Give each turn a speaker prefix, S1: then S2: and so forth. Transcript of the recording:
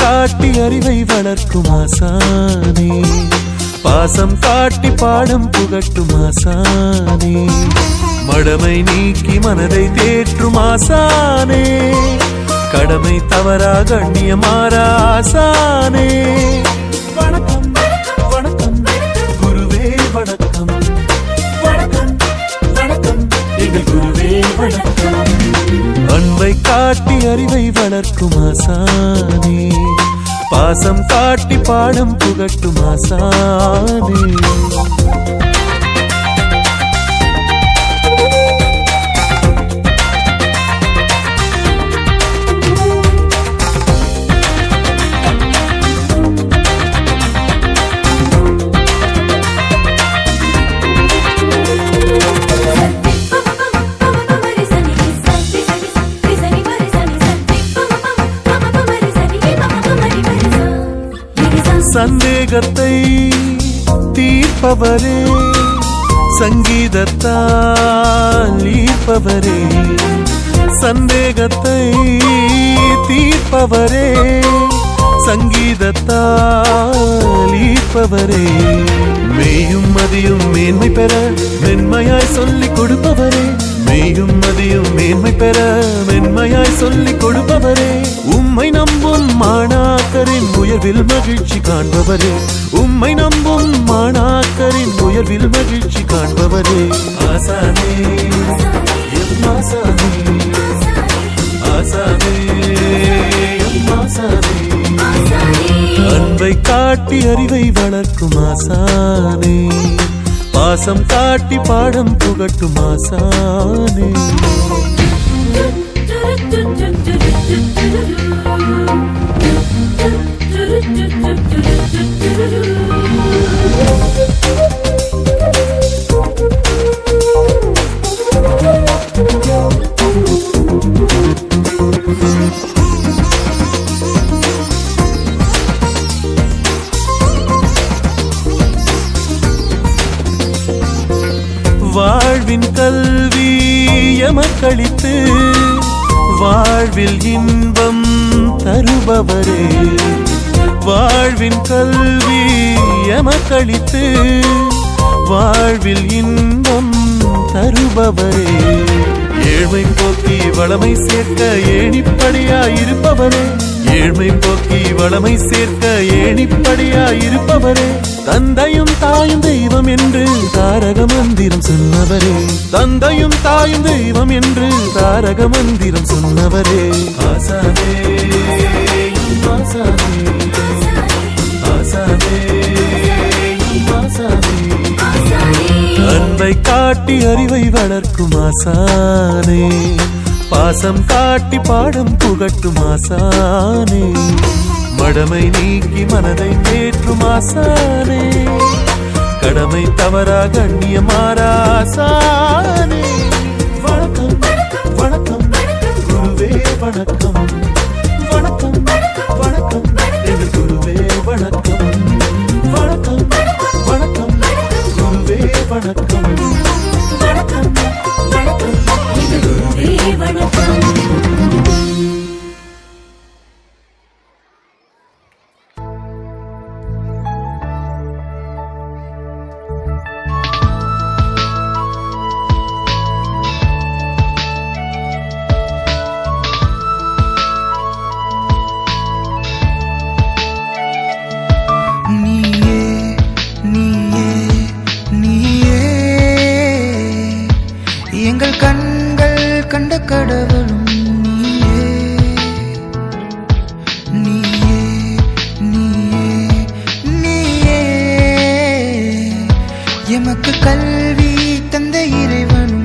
S1: காட்டி அறிவை வளர்க்கும் ஆசானே, பாசம் காட்டி பாடம் புகட்டும் ஆசானே, மடமை நீக்கி மனதை தேற்றும் ஆசானே, கடமை தவறா கண்ணியமாறா ஆசானே. வணக்கம் வணக்கம் குருவே வணக்கம், வணக்கம் வணக்கம் எங்கள் குருவே வணக்கம். அன்பை காட்டி அறிவை வளர்க்கும் ஆசானே, பாசம் காட்டி பாடம் புகட்டும் ஆசானே. சந்தேகத்தை தீர்ப்பவரே, சங்கீதத்தால் ஈர்ப்பவரே, சந்தேகத்தை தீர்ப்பவரே, சங்கீதத்தால் ஈர்ப்பவரே, மேயும் மதியும் மேன்மை பெற மென்மையாய் சொல்லிக் கொடுப்பவரே, மேயும் மதியும் மேன்மை பெற மென்மையாய் சொல்லிக் கொடுப்பவரே, உம்மை நம்பும் மாணாக்கரின் உயர்வில் மகிழ்ச்சி காண்பவரே, உம்மை நம்பும் மாணாக்கரின் உயர்வில் மகிழ்ச்சி காண்பவரே. ஆசானே எம் ஆசானே, ஆசானே எம் ஆசானே, அன்பை காட்டி அறிவை வளர்க்கும் ஆசானே, பாசம் காட்டி பாடம் புகட்டும் ஆசானே. வாழ்வின் கல்வி எமக்களித்து வாழ்வில் இன்பம் தருபவரே, வாழ்வின் கல்வி எமக்களித்து வாழ்வில் இன்பம் தருபவரே, ஏழ்மை போக்கி வளமை சேர்க்க ஏணிப்படியாயிருப்பவரே, ஏழ்மை போக்கி வளமை சேர்க்க ஏணிப்படியாயிருப்பவரே, தந்தையும் தாயும் தெய்வம் என்று தாரக மந்திரம் சொன்னவரே, தந்தையும் தாயும் தெய்வம் என்று தாரக மந்திரம் சொன்னவரே. ஆசானே ஆசானே ஆசானே ஆசானே, அன்பை காட்டி அறிவை வளர்க்கும் ஆசானே, பாசம் காட்டி பாடம் புகட்டும் ஆசானே, மடமை நீக்கி மனதை தேற்றும் ஆசானே, கடமை தவறா கண்ணியமாறா ஆசானே. வணக்கம் வணக்கம் குருவே வணக்கம், வணக்கம் வணக்கம் எங்கள் குருவே வணக்கம், வணக்கம் வணக்கம் குருவே வணக்கம், வணக்கம் வணக்கம் எங்கள் குருவே வணக்கம்.
S2: எங்கள் கண்கள் கண்ட கடவுளும் நீயே, நீயே நீயே நீயே, எமக்கு கல்வி தந்த இறைவனும்